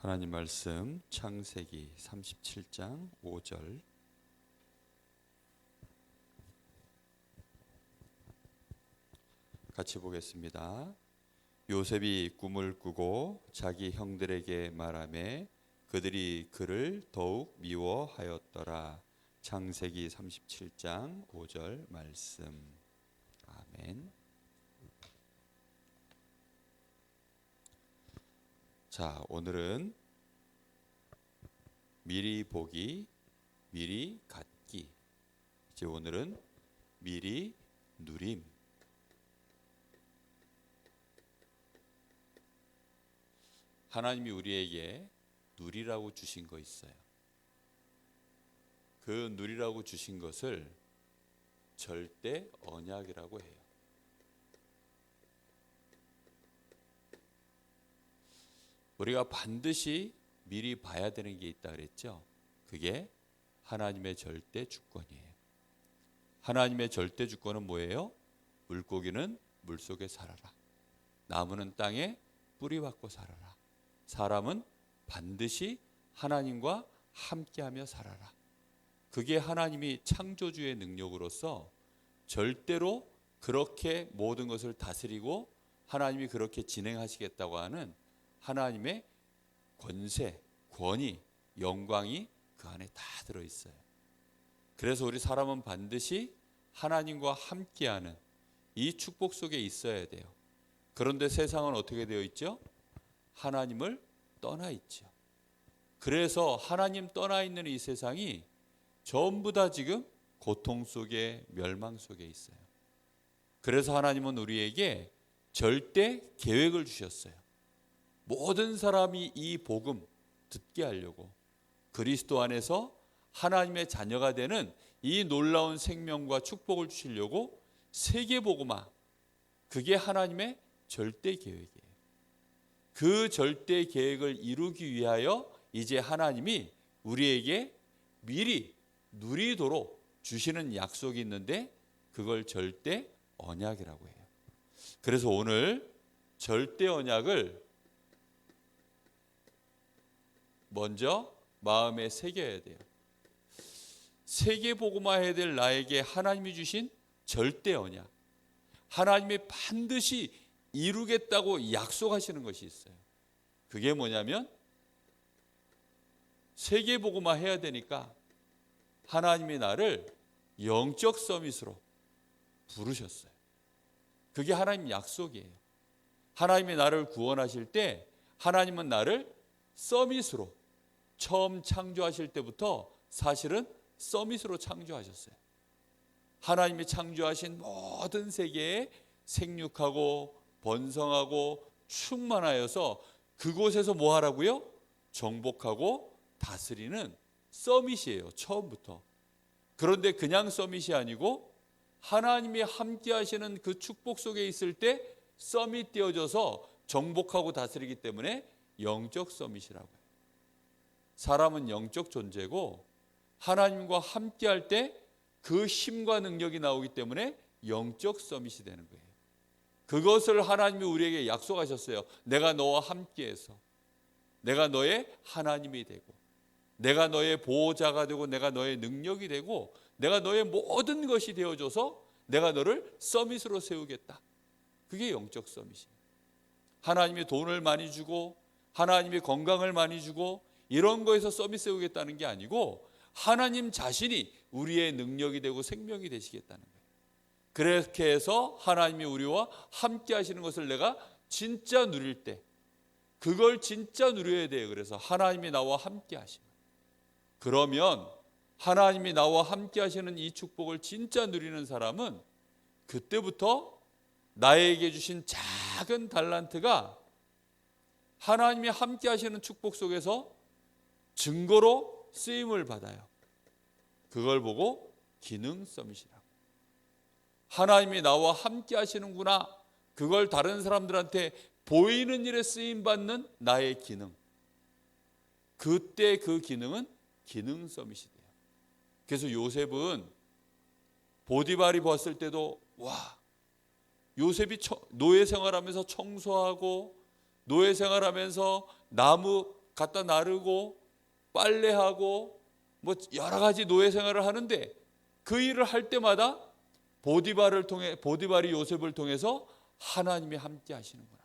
하나님 말씀 창세기 37장 5절 같이 보겠습니다. 요셉이 꿈을 꾸고 자기 형들에게 말하매 그들이 그를 더욱 미워하였더라. 창세기 37장 5절 말씀. 아멘. 자, 오늘은 미리 보기, 미리 갖기. 이제 오늘은 미리 누림. 하나님이 우리에게 누리라고 주신 거 있어요. 그 누리라고 주신 것을 절대 언약이라고 해요. 우리가 반드시 미리 봐야 되는 게 있다 그랬죠. 그게 하나님의 절대 주권이에요. 하나님의 절대 주권은 뭐예요? 물고기는 물속에 살아라. 나무는 땅에 뿌리박고 살아라. 사람은 반드시 하나님과 함께하며 살아라. 그게 하나님이 창조주의 능력으로서 절대로 그렇게 모든 것을 다스리고 하나님이 그렇게 진행하시겠다고 하는 하나님의 권세, 권위, 영광이 그 안에 다 들어있어요. 그래서 우리 사람은 반드시 하나님과 함께하는 이 축복 속에 있어야 돼요. 그런데 세상은 어떻게 되어 있죠? 하나님을 떠나 있죠. 그래서 하나님 떠나 있는 이 세상이 전부 다 지금 고통 속에 멸망 속에 있어요. 그래서 하나님은 우리에게 절대 계획을 주셨어요. 모든 사람이 이 복음 듣게 하려고 그리스도 안에서 하나님의 자녀가 되는 이 놀라운 생명과 축복을 주시려고 세계복음화, 그게 하나님의 절대 계획이에요. 그 절대 계획을 이루기 위하여 이제 하나님이 우리에게 미리 누리도록 주시는 약속이 있는데 그걸 절대 언약이라고 해요. 그래서 오늘 절대 언약을 먼저 마음에 새겨야 돼요. 세계복음화해야 될 나에게 하나님이 주신 절대 언약, 하나님이 반드시 이루겠다고 약속하시는 것이 있어요. 그게 뭐냐면 세계복음화해야 되니까 하나님이 나를 영적 서밋으로 부르셨어요. 그게 하나님 약속이에요. 하나님이 나를 구원하실 때 하나님은 나를 서밋으로, 처음 창조하실 때부터 사실은 서밋으로 창조하셨어요. 하나님이 창조하신 모든 세계에 생육하고 번성하고 충만하여서 그곳에서 뭐 하라고요? 정복하고 다스리는 서밋이에요. 처음부터. 그런데 그냥 서밋이 아니고 하나님이 함께 하시는 그 축복 속에 있을 때 서밋 되어져서 정복하고 다스리기 때문에 영적 서밋이라고 해요. 사람은 영적 존재고 하나님과 함께 할 때 그 힘과 능력이 나오기 때문에 영적 서밋이 되는 거예요. 그것을 하나님이 우리에게 약속하셨어요. 내가 너와 함께해서 내가 너의 하나님이 되고 내가 너의 보호자가 되고 내가 너의 능력이 되고 내가 너의 모든 것이 되어줘서 내가 너를 서밋으로 세우겠다. 그게 영적 서밋이에요. 하나님이 돈을 많이 주고 하나님이 건강을 많이 주고 이런 거에서 서밋 세우겠다는 게 아니고 하나님 자신이 우리의 능력이 되고 생명이 되시겠다는 거예요. 그렇게 해서 하나님이 우리와 함께 하시는 것을 내가 진짜 누릴 때 그걸 진짜 누려야 돼요. 그래서 하나님이 나와 함께 하시면, 그러면 하나님이 나와 함께 하시는 이 축복을 진짜 누리는 사람은 그때부터 나에게 주신 작은 달란트가 하나님이 함께 하시는 축복 속에서 증거로 쓰임을 받아요. 그걸 보고 기능 서밋이라고. 하나님이 나와 함께 하시는구나. 그걸 다른 사람들한테 보이는 일에 쓰임 받는 나의 기능. 그때 그 기능은 기능 서밋이 돼요. 그래서 요셉은 보디발이 봤을 때도 와, 요셉이 노예 생활하면서 청소하고 노예 생활하면서 나무 갖다 나르고 빨래하고 뭐 여러 가지 노예 생활을 하는데 그 일을 할 때마다 보디발이 요셉을 통해서 하나님이 함께 하시는구나.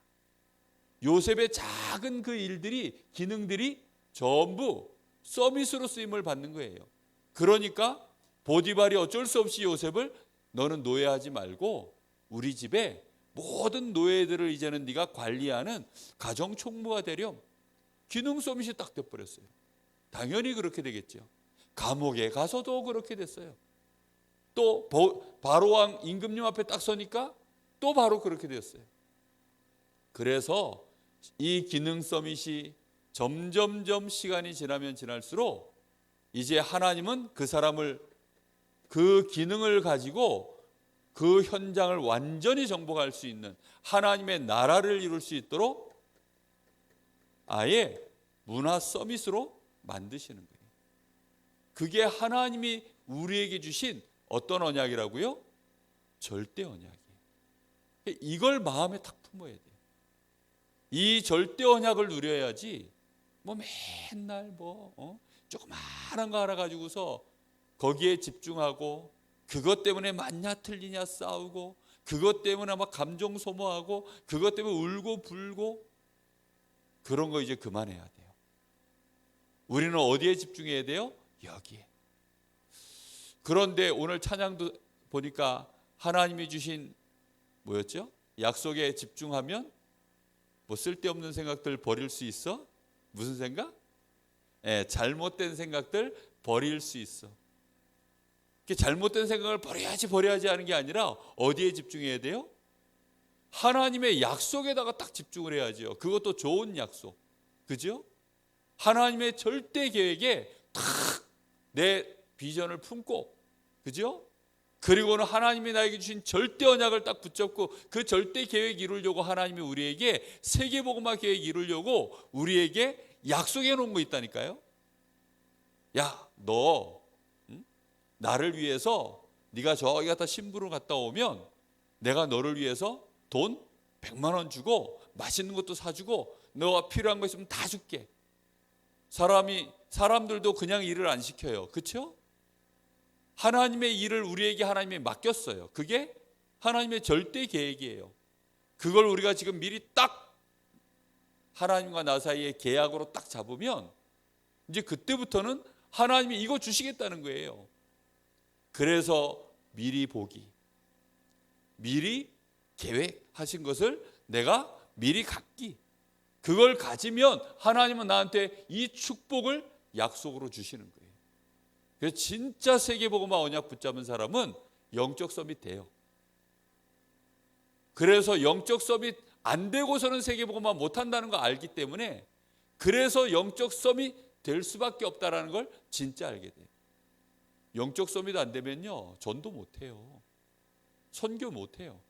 요셉의 작은 그 일들이, 기능들이 전부 서비스로 쓰임을 받는 거예요. 그러니까 보디발이 어쩔 수 없이 요셉을 너는 노예하지 말고 우리 집에 모든 노예들을 이제는 네가 관리하는 가정 총무가 되렴. 기능 서밋이 딱 돼버렸어요. 당연히 그렇게 되겠죠. 감옥에 가서도 그렇게 됐어요. 또 바로왕 임금님 앞에 딱 서니까 또 바로 그렇게 되었어요. 그래서 이 기능 서밋이 점점점 시간이 지나면 지날수록 이제 하나님은 그 사람을, 그 기능을 가지고 그 현장을 완전히 정복할 수 있는 하나님의 나라를 이룰 수 있도록 아예 문화 서밋으로 만드시는 거예요. 그게 하나님이 우리에게 주신 어떤 언약이라고요? 절대 언약이에요. 이걸 마음에 탁 품어야 돼요. 이 절대 언약을 누려야지 뭐 맨날 조그마한 거 알아가지고서 거기에 집중하고 그것 때문에 맞냐 틀리냐 싸우고 그것 때문에 막 감정 소모하고 그것 때문에 울고 불고 그런 거 이제 그만해야 돼요. 우리는 어디에 집중해야 돼요? 여기에. 그런데 오늘 찬양도 보니까 하나님이 주신 뭐였죠? 약속에 집중하면 뭐 쓸데없는 생각들 버릴 수 있어? 무슨 생각? 잘못된 생각들 버릴 수 있어. 잘못된 생각을 버려야지 하는 게 아니라 어디에 집중해야 돼요? 하나님의 약속에다가 딱 집중을 해야죠. 그것도 좋은 약속. 그죠? 하나님의 절대 계획에 딱 내 비전을 품고, 그죠? 그리고는 하나님이 나에게 주신 절대 언약을 딱 붙잡고 그 절대 계획 이루려고 하나님이 우리에게 세계복음화 계획 이루려고 우리에게 약속해 놓은 거 있다니까요. 야, 너 나를 위해서 네가 저기 갔다 심부름 갔다 오면 내가 너를 위해서 돈 100만 원 주고 맛있는 것도 사주고 너가 필요한 거 있으면 다 줄게. 사람들도 그냥 일을 안 시켜요. 그렇죠? 하나님의 일을 우리에게 하나님이 맡겼어요. 그게 하나님의 절대 계획이에요. 그걸 우리가 지금 미리 딱 하나님과 나 사이에 계약으로 딱 잡으면 이제 그때부터는 하나님이 이거 주시겠다는 거예요. 그래서 미리 보기, 미리 계획하신 것을 내가 미리 갖기, 그걸 가지면 하나님은 나한테 이 축복을 약속으로 주시는 거예요. 그래서 진짜 세계복음화 언약 붙잡은 사람은 영적 서밋 돼요. 그래서 영적 서밋 안 되고서는 세계복음화 못한다는 거 알기 때문에 그래서 영적 서밋 될 수밖에 없다는 걸 진짜 알게 돼요. 영적 서밋 안 되면요 전도 못해요. 선교 못해요.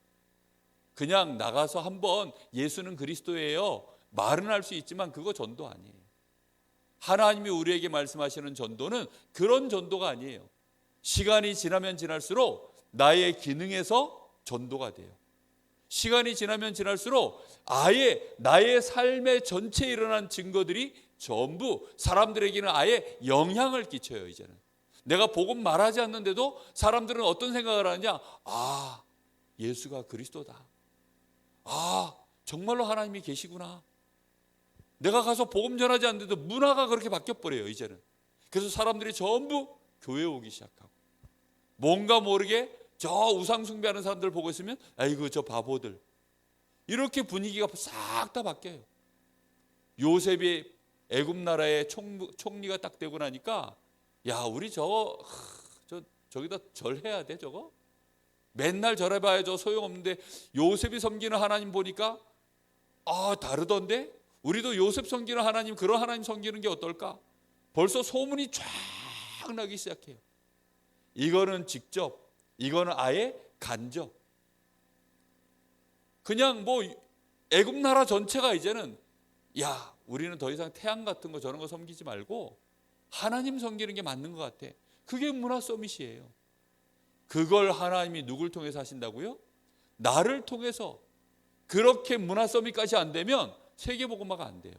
그냥 나가서 한번 예수는 그리스도예요 말은 할 수 있지만 그거 전도 아니에요. 하나님이 우리에게 말씀하시는 전도는 그런 전도가 아니에요. 시간이 지나면 지날수록 나의 기능에서 전도가 돼요. 시간이 지나면 지날수록 아예 나의 삶의 전체에 일어난 증거들이 전부 사람들에게는 아예 영향을 끼쳐요. 이제는 내가 복음 말하지 않는데도 사람들은 어떤 생각을 하느냐, 아, 예수가 그리스도다, 아, 정말로 하나님이 계시구나. 내가 가서 복음 전하지 않는데도 문화가 그렇게 바뀌어버려요. 이제는. 그래서 사람들이 전부 교회 오기 시작하고 뭔가 모르게 저 우상 숭배하는 사람들 보고 있으면 아이고 저 바보들, 이렇게 분위기가 싹 다 바뀌어요. 요셉이 애굽 나라의 총리가 딱 되고 나니까 야, 우리 저기다 절해야 돼. 저거 맨날 절해봐야 저 소용없는데 요셉이 섬기는 하나님 보니까 다르던데 우리도 요셉 섬기는 하나님, 그런 하나님 섬기는 게 어떨까? 벌써 소문이 쫙 나기 시작해요. 이거는 직접, 이거는 아예 간접. 그냥 뭐 애굽 나라 전체가 이제는 야, 우리는 더 이상 태양 같은 거 저런 거 섬기지 말고 하나님 섬기는 게 맞는 것 같아. 그게 문화 서밋이에요. 그걸 하나님이 누굴 통해서 하신다고요? 나를 통해서. 그렇게 문화 서밋까지 안 되면 세계복음화가 안 돼요.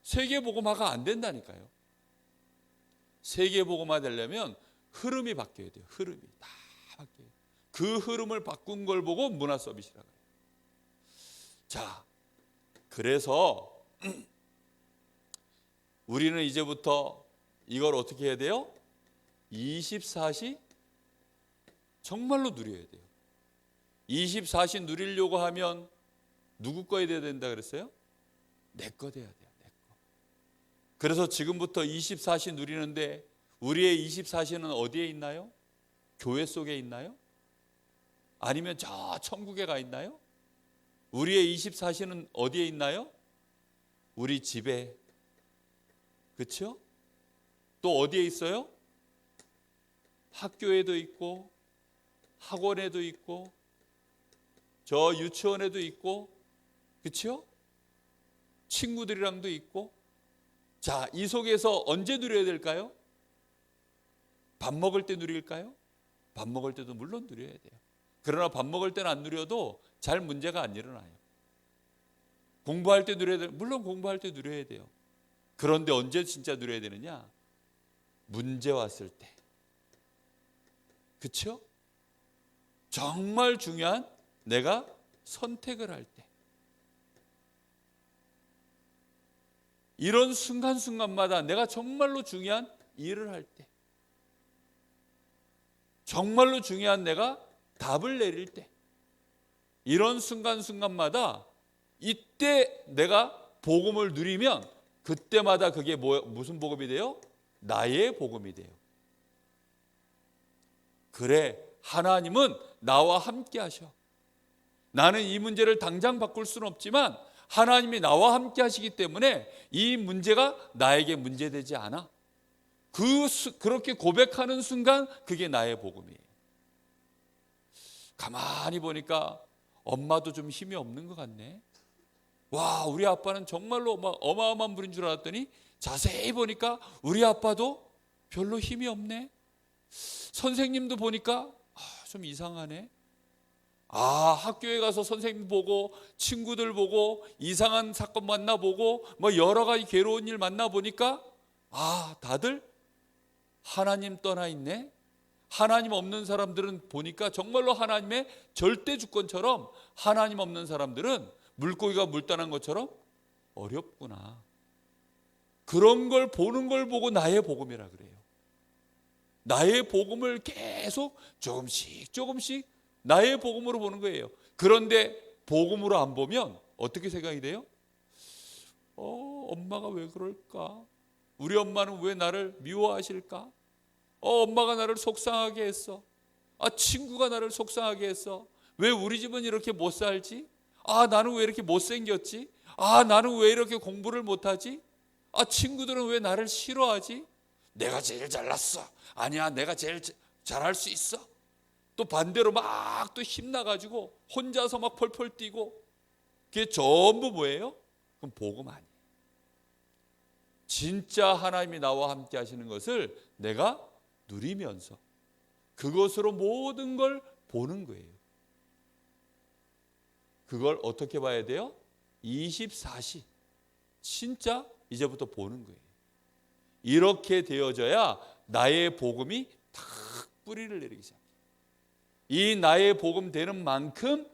세계복음화가 안 된다니까요. 세계복음화 되려면 흐름이 바뀌어야 돼요. 흐름이 다 바뀌어요. 그 흐름을 바꾼 걸 보고 문화 서비스라고 해요. 자, 그래서 우리는 이제부터 이걸 어떻게 해야 돼요? 24시 정말로 누려야 돼요. 24시 누리려고 하면 누구 거에 돼야 된다 그랬어요? 내 거 돼야 돼요. 내 거. 그래서 지금부터 24시 누리는데 우리의 24시는 어디에 있나요? 교회 속에 있나요? 아니면 저 천국에 가 있나요? 우리의 24시는 어디에 있나요? 우리 집에. 그렇죠? 또 어디에 있어요? 학교에도 있고 학원에도 있고 저 유치원에도 있고, 그렇죠? 친구들이랑도 있고. 자, 이 속에서 언제 누려야 될까요? 밥 먹을 때 누릴까요? 밥 먹을 때도 물론 누려야 돼요. 그러나 밥 먹을 때는 안 누려도 잘 문제가 안 일어나요. 공부할 때 누려야 돼요. 물론 공부할 때 누려야 돼요. 그런데 언제 진짜 누려야 되느냐? 문제 왔을 때. 그렇죠? 정말 중요한 내가 선택을 할 때. 이런 순간순간마다 내가 정말로 중요한 일을 할 때. 정말로 중요한 내가 답을 내릴 때. 이런 순간순간마다 이때 내가 복음을 누리면 그때마다 그게 무슨 복음이 돼요? 나의 복음이 돼요. 그래, 하나님은 나와 함께 하셔. 나는 이 문제를 당장 바꿀 수는 없지만 하나님이 나와 함께 하시기 때문에 이 문제가 나에게 문제되지 않아. 그렇게 고백하는 순간 그게 나의 복음이에요. 가만히 보니까 엄마도 좀 힘이 없는 것 같네. 와, 우리 아빠는 정말로 막 어마어마한 분인 줄 알았더니 자세히 보니까 우리 아빠도 별로 힘이 없네. 선생님도 보니까 좀 이상하네. 학교에 가서 선생님 보고 친구들 보고 이상한 사건 만나보고 뭐 여러 가지 괴로운 일 만나보니까 다들 하나님 떠나 있네. 하나님 없는 사람들은 보니까 정말로 하나님의 절대 주권처럼 하나님 없는 사람들은 물고기가 물 떠난 것처럼 어렵구나. 그런 걸 보는 걸 보고 나의 복음이라 그래요. 나의 복음을 계속 조금씩 나의 복음으로 보는 거예요. 그런데 복음으로 안 보면 어떻게 생각이 돼요? 엄마가 왜 그럴까? 우리 엄마는 왜 나를 미워하실까? 엄마가 나를 속상하게 했어. 친구가 나를 속상하게 했어. 왜 우리 집은 이렇게 못 살지? 나는 왜 이렇게 못생겼지? 나는 왜 이렇게 공부를 못하지? 친구들은 왜 나를 싫어하지? 내가 제일 잘났어. 아니야, 내가 제일 잘할 수 있어. 또 반대로 막 또 힘나가지고 혼자서 막 펄펄 뛰고. 그게 전부 뭐예요? 그럼 복음 아니에요. 진짜 하나님이 나와 함께 하시는 것을 내가 누리면서 그것으로 모든 걸 보는 거예요. 그걸 어떻게 봐야 돼요? 24시 진짜 이제부터 보는 거예요. 이렇게 되어져야 나의 복음이 탁 뿌리를 내리기 시작해요. 이 나의 복음 되는 만큼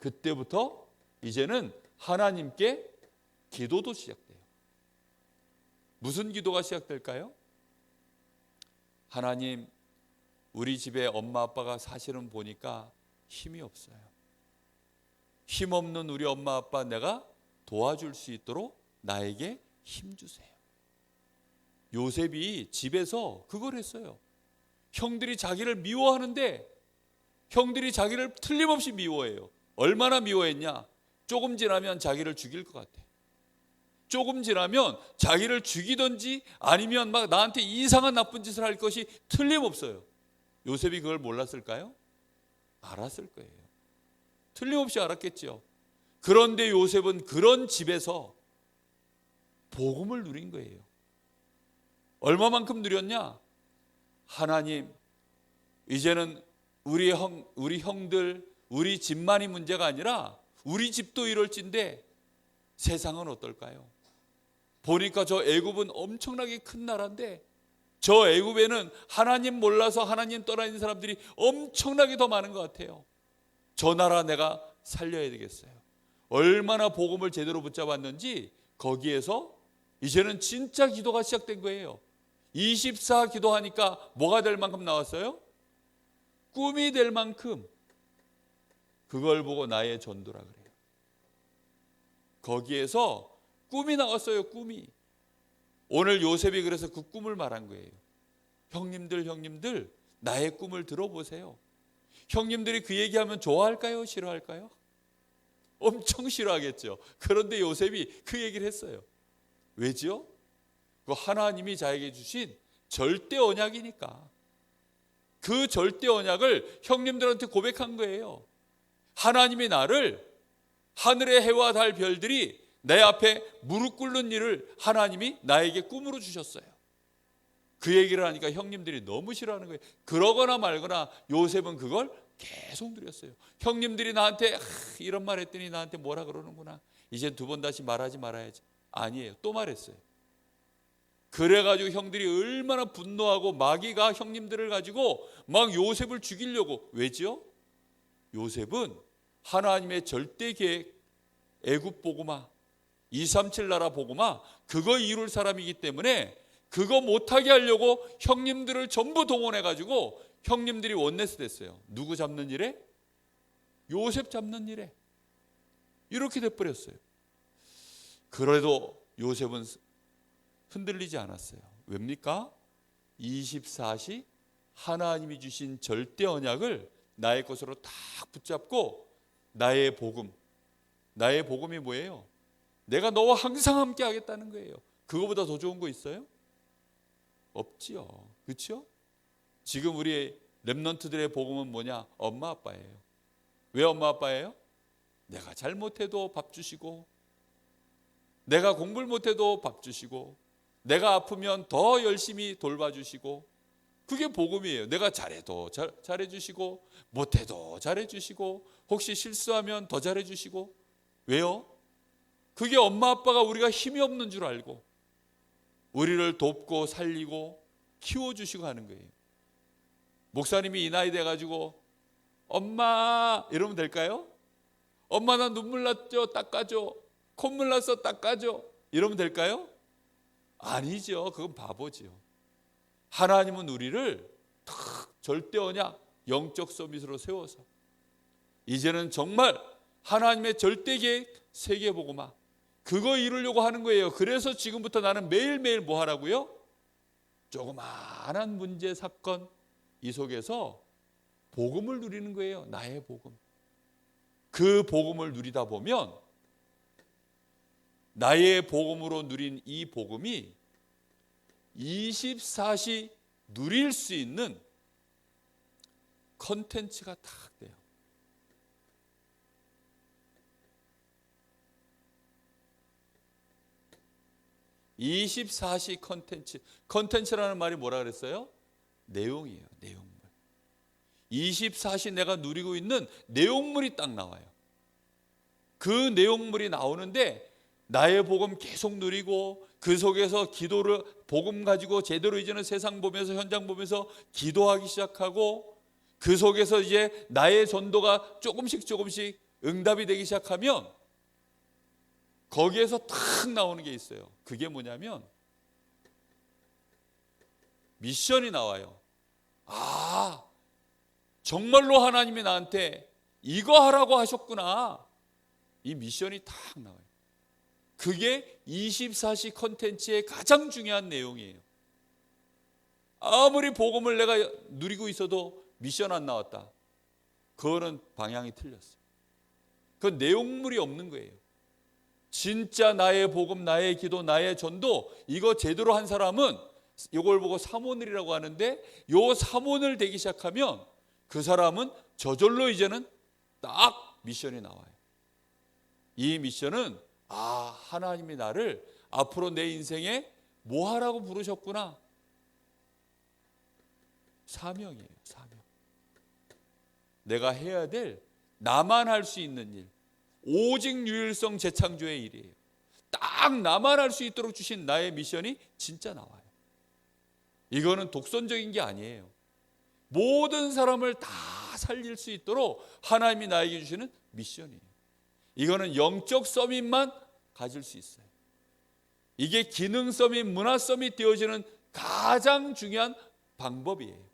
그때부터 이제는 하나님께 기도도 시작돼요. 무슨 기도가 시작될까요? 하나님, 우리 집에 엄마 아빠가 사실은 보니까 힘이 없어요. 힘없는 우리 엄마 아빠 내가 도와줄 수 있도록 나에게 힘 주세요. 요셉이 집에서 그걸 했어요. 형들이 자기를 미워하는데 형들이 자기를 틀림없이 미워해요. 얼마나 미워했냐? 조금 지나면 자기를 죽일 것 같아. 조금 지나면 자기를 죽이든지 아니면 막 나한테 이상한 나쁜 짓을 할 것이 틀림없어요. 요셉이 그걸 몰랐을까요? 알았을 거예요. 틀림없이 알았겠죠. 그런데 요셉은 그런 집에서 복음을 누린 거예요. 얼마만큼 누렸냐? 하나님, 이제는 우리 형들, 우리 집만이 문제가 아니라 우리 집도 이럴진데 세상은 어떨까요? 보니까 저 애굽은 엄청나게 큰 나라인데 저 애굽에는 하나님 몰라서 하나님 떠나 있는 사람들이 엄청나게 더 많은 것 같아요. 저 나라 내가 살려야 되겠어요. 얼마나 복음을 제대로 붙잡았는지 거기에서 이제는 진짜 기도가 시작된 거예요. 24 기도하니까 뭐가 될 만큼 나왔어요? 꿈이 될 만큼. 그걸 보고 나의 전도라 그래요. 거기에서 꿈이 나왔어요. 꿈이. 오늘 요셉이 그래서 그 꿈을 말한 거예요. 형님들 나의 꿈을 들어보세요. 형님들이 그 얘기하면 좋아할까요? 싫어할까요? 엄청 싫어하겠죠. 그런데 요셉이 그 얘기를 했어요. 왜죠? 그 하나님이 자에게 주신 절대 언약이니까. 그 절대 언약을 형님들한테 고백한 거예요. 하나님이 나를 하늘의 해와 달 별들이 내 앞에 무릎 꿇는 일을 하나님이 나에게 꿈으로 주셨어요. 그 얘기를 하니까 형님들이 너무 싫어하는 거예요. 그러거나 말거나 요셉은 그걸 계속 누렸어요. 형님들이 나한테 이런 말 했더니 나한테 뭐라 그러는구나. 이제 두 번 다시 말하지 말아야지. 아니에요. 또 말했어요. 그래가지고 형들이 얼마나 분노하고 마귀가 형님들을 가지고 막 요셉을 죽이려고. 왜지요? 요셉은 하나님의 절대 계획, 애굽 복음화, 237 나라 복음화, 그거 이룰 사람이기 때문에 그거 못하게 하려고 형님들을 전부 동원해가지고 형님들이 원내스 됐어요. 누구 잡는 일에? 요셉 잡는 일에. 이렇게 돼버렸어요. 그래도 요셉은 흔들리지 않았어요. 왜입니까? 24시 하나님이 주신 절대 언약을 나의 것으로 딱 붙잡고 나의 복음. 나의 복음이 뭐예요? 내가 너와 항상 함께 하겠다는 거예요. 그거보다 더 좋은 거 있어요? 없지요. 그렇죠? 지금 우리 렘넌트들의 복음은 뭐냐? 엄마 아빠예요. 왜 엄마 아빠예요? 내가 잘못해도 밥 주시고, 내가 공부를 못해도 밥 주시고, 내가 아프면 더 열심히 돌봐주시고, 그게 복음이에요. 내가 잘해도 잘해주시고, 못해도 잘해주시고, 혹시 실수하면 더 잘해주시고. 왜요? 그게 엄마 아빠가 우리가 힘이 없는 줄 알고 우리를 돕고 살리고 키워주시고 하는 거예요. 목사님이 이 나이 돼가지고 엄마 이러면 될까요? 엄마 나 눈물 났죠? 닦아줘. 콧물 났어? 닦아줘. 이러면 될까요? 아니죠. 그건 바보지요. 하나님은 우리를 탁 절대 언약, 영적 서밋으로 세워서 이제는 정말 하나님의 절대 계획, 세계 복음화, 그거 이루려고 하는 거예요. 그래서 지금부터 나는 매일매일 뭐 하라고요? 조그마한 문제, 사건 이 속에서 복음을 누리는 거예요. 나의 복음. 그 복음을 누리다 보면 나의 복음으로 누린 이 복음이 24시 누릴 수 있는 컨텐츠가 딱 돼요. (24시) 컨텐츠라는 말이 뭐라 그랬어요? 내용이에요. 내용물. 24시 내가 누리고 있는 내용물이 딱 나와요. 그 내용물이 나오는데 나의 복음 계속 누리고 그 속에서 기도를 복음 가지고 제대로 이제는 세상 보면서 현장 보면서 기도하기 시작하고 그 속에서 이제 나의 전도가 조금씩 응답이 되기 시작하면 거기에서 탁 나오는 게 있어요. 그게 뭐냐면 미션이 나와요. 아, 정말로 하나님이 나한테 이거 하라고 하셨구나. 이 미션이 탁 나와요. 그게 24시 컨텐츠의 가장 중요한 내용이에요. 아무리 복음을 내가 누리고 있어도 미션 안 나왔다. 그거는 방향이 틀렸어요. 그 내용물이 없는 거예요. 진짜 나의 복음, 나의 기도, 나의 전도 이거 제대로 한 사람은 이걸 보고 사모늘이라고 하는데 요 사모늘 되기 시작하면 그 사람은 저절로 이제는 딱 미션이 나와요. 이 미션은 하나님이 나를 앞으로 내 인생에 뭐 하라고 부르셨구나. 사명이에요. 사명. 내가 해야 될 나만 할 수 있는 일. 오직 유일성 재창조의 일이에요. 딱 나만 할 수 있도록 주신 나의 미션이 진짜 나와요. 이거는 독선적인 게 아니에요. 모든 사람을 다 살릴 수 있도록 하나님이 나에게 주시는 미션이에요. 이거는 영적 서밋만 가질 수 있어요. 이게 기능 서밋, 문화 서밋 되어지는 가장 중요한 방법이에요.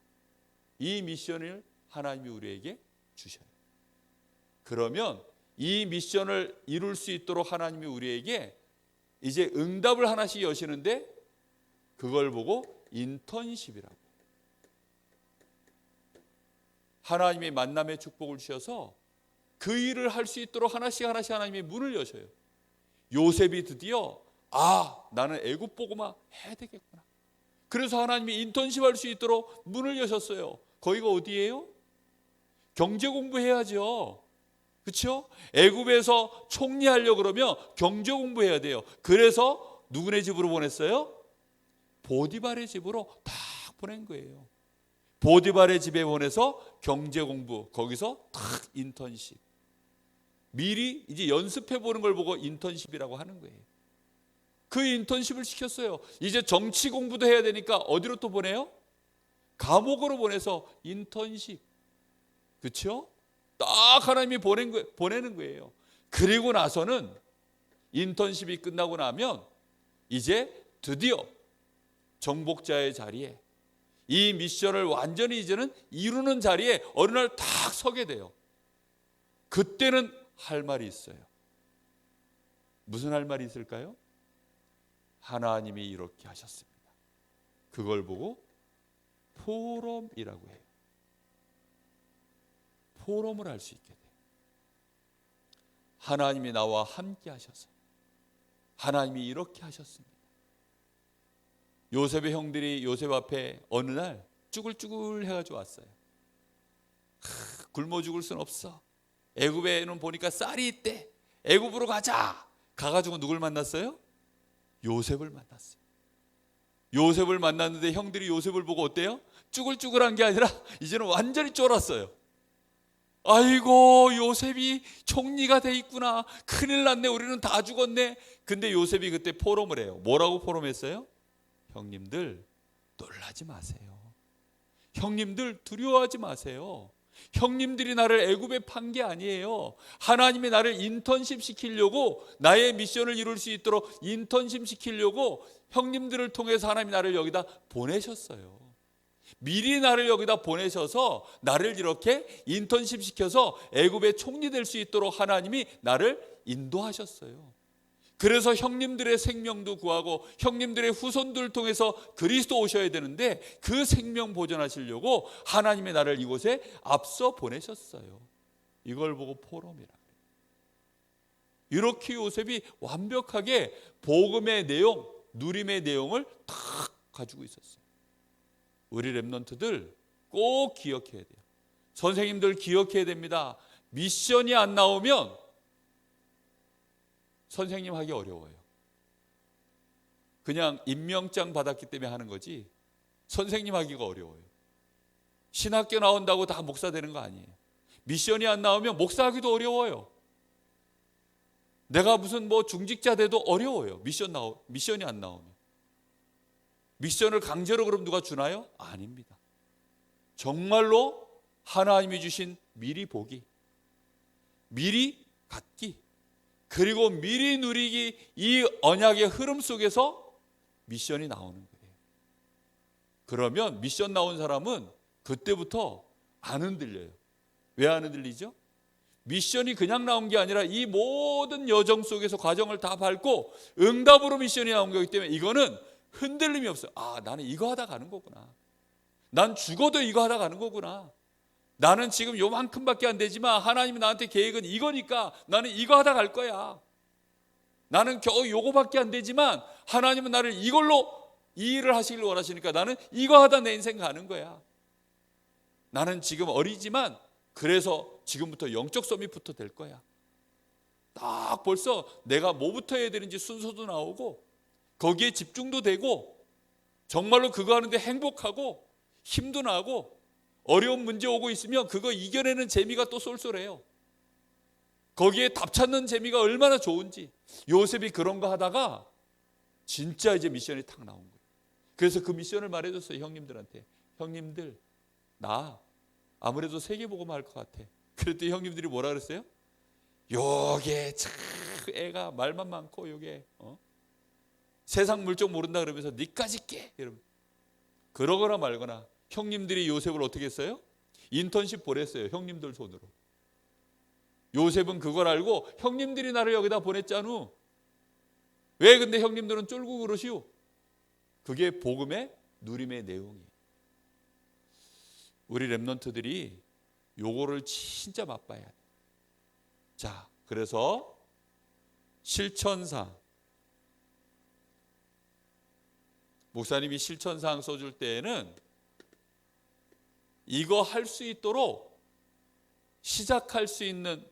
이 미션을 하나님이 우리에게 주셔요. 그러면 이 미션을 이룰 수 있도록 하나님이 우리에게 이제 응답을 하나씩 여시는데, 그걸 보고 인턴십이라고, 하나님의 만남의 축복을 주셔서 그 일을 할 수 있도록 하나씩 하나님의 문을 여셔요. 요셉이 드디어 나는 애굽 보고만 해야 되겠구나. 그래서 하나님이 인턴십 할 수 있도록 문을 여셨어요. 거기가 어디예요? 경제 공부해야죠. 그렇죠? 애굽에서 총리하려고 그러면 경제 공부해야 돼요. 그래서 누구네 집으로 보냈어요? 보디발의 집으로 딱 보낸 거예요. 보디발의 집에 보내서 경제 공부, 거기서 딱 인턴십. 미리 이제 연습해 보는 걸 보고 인턴십이라고 하는 거예요. 그 인턴십을 시켰어요. 이제 정치 공부도 해야 되니까 어디로 또 보내요? 감옥으로 보내서 인턴십. 그렇죠? 딱 하나님이 보내는 거예요. 그리고 나서는 인턴십이 끝나고 나면 이제 드디어 정복자의 자리에, 이 미션을 완전히 이제는 이루는 자리에 어느 날 딱 서게 돼요. 그때는 할 말이 있어요. 무슨 할 말이 있을까요? 하나님이 이렇게 하셨습니다. 그걸 보고 포럼이라고 해요. 포럼을 할 수 있게 돼요. 하나님이 나와 함께 하셔서 하나님이 이렇게 하셨습니다. 요셉의 형들이 요셉 앞에 어느 날 쭈글쭈글 해가지고 왔어요. 굶어 죽을 순 없어. 애굽에는 보니까 쌀이 있대. 애굽으로 가자. 가가지고 누굴 만났어요? 요셉을 만났어요. 요셉을 만났는데 형들이 요셉을 보고 어때요? 쭈글쭈글한 게 아니라 이제는 완전히 쫄았어요. 아이고, 요셉이 총리가 돼 있구나. 큰일 났네. 우리는 다 죽었네. 근데 요셉이 그때 포럼을 해요. 뭐라고 포럼했어요? 형님들 놀라지 마세요. 형님들 두려워하지 마세요. 형님들이 나를 애굽에 판 게 아니에요. 하나님이 나를 인턴십 시키려고, 나의 미션을 이룰 수 있도록 인턴십 시키려고 형님들을 통해서 하나님이 나를 여기다 보내셨어요. 미리 나를 여기다 보내셔서 나를 이렇게 인턴십 시켜서 애굽의 총리 될 수 있도록 하나님이 나를 인도하셨어요. 그래서 형님들의 생명도 구하고 형님들의 후손들을 통해서 그리스도 오셔야 되는데, 그 생명 보존하시려고 하나님의 나를 이곳에 앞서 보내셨어요. 이걸 보고 포럼이라 그래요. 이렇게 요셉이 완벽하게 복음의 내용, 누림의 내용을 다 가지고 있었어요. 우리 렘넌트들 꼭 기억해야 돼요. 선생님들 기억해야 됩니다. 미션이 안 나오면 선생님 하기 어려워요. 그냥 임명장 받았기 때문에 하는 거지 선생님 하기가 어려워요. 신학교 나온다고 다 목사 되는 거 아니에요. 미션이 안 나오면 목사하기도 어려워요. 내가 무슨 중직자 돼도 어려워요. 미션이 안 나오면. 미션을 강제로 그럼 누가 주나요? 아닙니다. 정말로 하나님이 주신 미리 보기, 미리 갖기, 그리고 미리 누리기, 이 언약의 흐름 속에서 미션이 나오는 거예요. 그러면 미션 나온 사람은 그때부터 안 흔들려요. 왜 안 흔들리죠? 미션이 그냥 나온 게 아니라 이 모든 여정 속에서 과정을 다 밟고 응답으로 미션이 나온 거기 때문에 이거는 흔들림이 없어요. 나는 이거 하다 가는 거구나. 난 죽어도 이거 하다 가는 거구나. 나는 지금 요만큼밖에 안 되지만 하나님이 나한테 계획은 이거니까 나는 이거 하다 갈 거야. 나는 겨우 요거밖에 안 되지만 하나님은 나를 이걸로 이 일을 하시길 원하시니까 나는 이거 하다 내 인생 가는 거야. 나는 지금 어리지만 그래서 지금부터 영적 서밋부터 될 거야. 딱 벌써 내가 뭐부터 해야 되는지 순서도 나오고 거기에 집중도 되고 정말로 그거 하는데 행복하고 힘도 나고 어려운 문제 오고 있으면 그거 이겨내는 재미가 또 쏠쏠해요. 거기에 답 찾는 재미가 얼마나 좋은지. 요셉이 그런 거 하다가 진짜 이제 미션이 탁 나온 거예요. 그래서 그 미션을 말해줬어요, 형님들한테. 형님들, 나 아무래도 세계복음 할 것 같아. 그랬더니 형님들이 뭐라 그랬어요? 요게 참 애가 말만 많고 요게 세상 물정 모른다 그러면서 니까지 깨 이러면, 그러거나 말거나 형님들이 요셉을 어떻게 했어요? 인턴십 보냈어요, 형님들 손으로. 요셉은 그걸 알고 형님들이 나를 여기다 보냈잖아. 왜 근데 형님들은 쫄고 그러시오? 그게 복음의 누림의 내용이에요. 우리 렘넌트들이 요거를 진짜 맛봐야 돼. 자, 그래서 실천사항, 목사님이 실천사항 써줄 때에는 이거 할 수 있도록 시작할 수 있는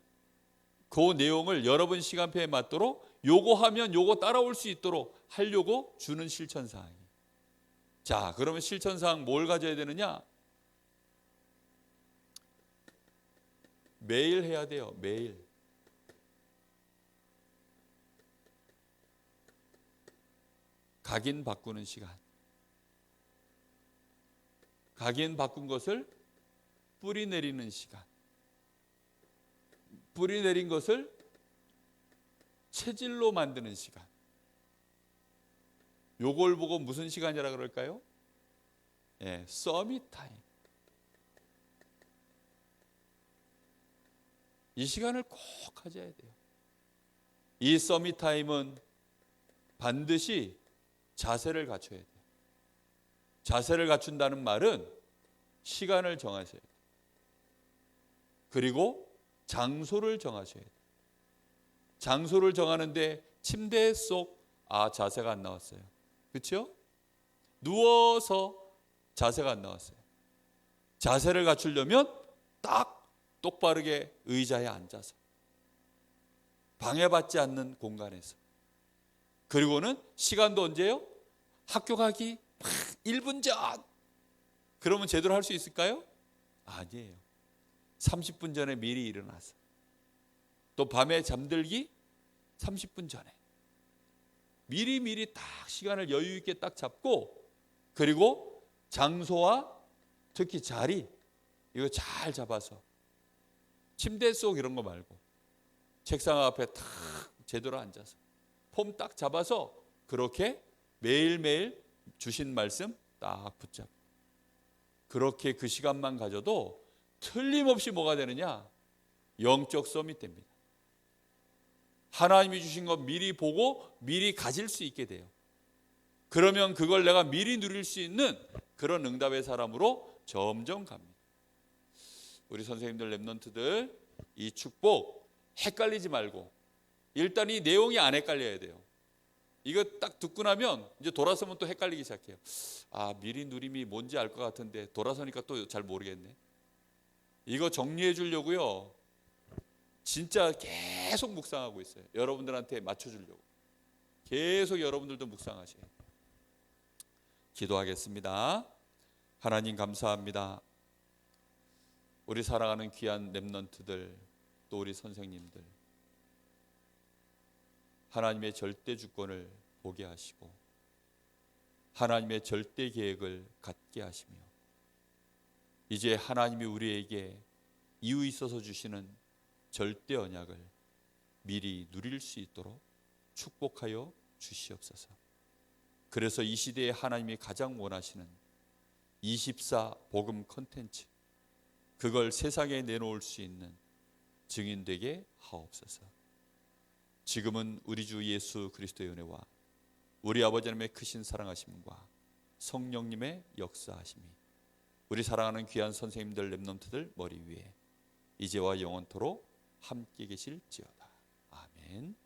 그 내용을 여러분 시간표에 맞도록 요거 하면 요거 따라올 수 있도록 하려고 주는 실천사항이에요. 자, 그러면 실천사항 뭘 가져야 되느냐? 매일 해야 돼요. 매일. 각인 바꾸는 시간. 각인 바꾼 것을 뿌리 내리는 시간. 뿌리 내린 것을 체질로 만드는 시간. 요걸 보고 무슨 시간이라 그럴까요? 예, 서밋 타임. 이 시간을 꼭 가져야 돼요. 이 서밋 타임은 반드시 자세를 갖춰야 돼요. 자세를 갖춘다는 말은 시간을 정하셔야 돼요. 그리고 장소를 정하셔야 돼요. 장소를 정하는데 침대 속 자세가 안 나왔어요. 그렇죠? 누워서 자세가 안 나왔어요. 자세를 갖추려면 딱 똑바르게 의자에 앉아서 방해받지 않는 공간에서. 그리고는 시간도 언제요? 학교 가기 1분 전. 그러면 제대로 할 수 있을까요? 아니에요. 30분 전에 미리 일어나서, 또 밤에 잠들기 30분 전에 미리 딱 시간을 여유 있게 딱 잡고, 그리고 장소와 특히 자리 이거 잘 잡아서, 침대 속 이런 거 말고 책상 앞에 탁 제대로 앉아서 폼 딱 잡아서 그렇게 매일매일 주신 말씀 딱 붙잡고, 그렇게 그 시간만 가져도 틀림없이 뭐가 되느냐? 영적 서밋 됩니다. 하나님이 주신 것 미리 보고 미리 가질 수 있게 돼요. 그러면 그걸 내가 미리 누릴 수 있는 그런 응답의 사람으로 점점 갑니다. 우리 선생님들, 렘넌트들, 이 축복 헷갈리지 말고, 일단 이 내용이 안 헷갈려야 돼요. 이거 딱 듣고 나면 이제 돌아서면 또 헷갈리기 시작해요. 미리 누림이 뭔지 알 것 같은데 돌아서니까 또 잘 모르겠네. 이거 정리해 주려고요, 진짜 계속 묵상하고 있어요. 여러분들한테 맞춰주려고 계속 여러분들도 묵상하세요. 기도하겠습니다. 하나님 감사합니다. 우리 사랑하는 귀한 렘넌트들, 또 우리 선생님들, 하나님의 절대 주권을 보게 하시고 하나님의 절대 계획을 갖게 하시며, 이제 하나님이 우리에게 이유 있어서 주시는 절대 언약을 미리 누릴 수 있도록 축복하여 주시옵소서. 그래서 이 시대에 하나님이 가장 원하시는 24 복음 콘텐츠, 그걸 세상에 내놓을 수 있는 증인 되게 하옵소서. 지금은 우리 주 예수 그리스도의 은혜와 우리 아버지 하나님의 크신 사랑하심과 성령님의 역사하심이 우리 사랑하는 귀한 선생님들, 렘넌트들 머리 위에 이제와 영원토록 함께 계실지어다. 아멘.